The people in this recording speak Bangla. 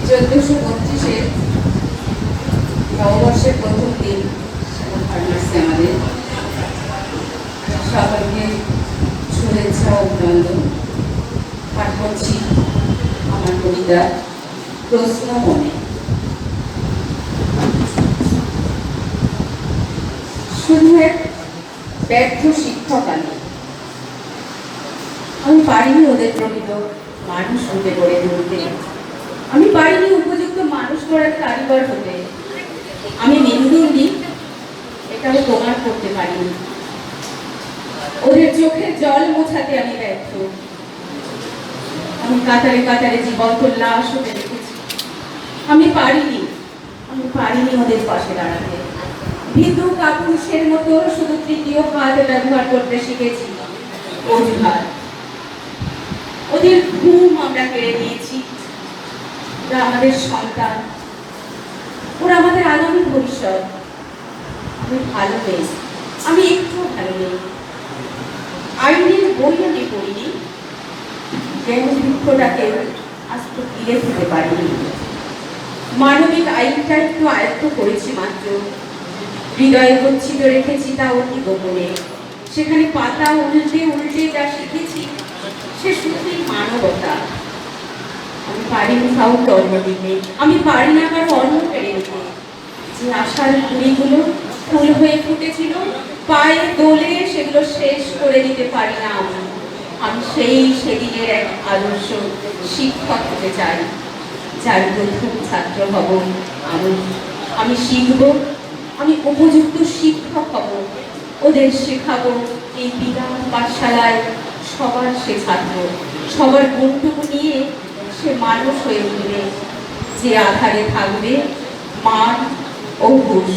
1432 নববর্ষের প্রথম দিন আমাদের সকলকে শুভেচ্ছা ও অভিনন্দন। পাঠ করছি আমার কবিতা প্রশ্ন মনে। শুধু এক ব্যর্থ শিক্ষক আমি পারিনি ওদের প্রকৃত মানুষ রূপে গড়ে তুলতে। আমি পারিনি উপযুক্ত মানুষ গড়ার কারিগর হতে। আমি মেরুদণ্ডী, এটাও তোমার করতে পারিনি। ওদের চোখের জল মোছাতে আমি ব্যর্থ। আমি কাতারে কাতারে জীবন্ত লাশ হতে দেখেছি। আমি পারিনি ওদের পাশে দাঁড়াতে। ভিতু কাপুরুষের মতো শুধু তৃতীয় হাত ব্যবহার করতে শিখেছি। অজুহাত। ওদের ঘুম আমরা কেড়ে নিয়েছি। ওরা আমাদের সন্তান, ওরা আমাদের আগামী ভবিষ্যৎ। আমি ভালো নেই, আমি একটু ভালো নেই। আইনের বই আমি পড়িনি, জ্ঞান বৃক্ষটাকে আজ তো গিলে ফেলতে পারিনি। মানবিক আইনটা একটু আয়ত্ত করেছি মাত্র। হৃদয়ে গচ্ছিত রেখেছি তা অতি গোপনে। সেখানে পাতা উল্টে উল্টে যা শিখেছি সে শুধুই মানবতা। আমি পারিনি তাও কর্ম দিতে। আমি পারি না কারো অন্ন কেড়ে নিতে। যে আশার কুড়িগুলো ফুল হয়ে ফুটেছিল পায়ে দোলে সেগুলো শেষ করে দিতে পারি না। আমি সেদিনের এক আদর্শ শিক্ষক হতে চাই, যার প্রথম ছাত্র হব আমি শিখব, আমি উপযুক্ত শিক্ষক হব। ওদের শেখাবো এই বিরাট পাঠশালায় সবার সে ছাত্র, সবার গুণটুকু নিয়ে সে মানুষ হয়ে উঠবে, যে আধারে থাকবে মান ও হুঁশ।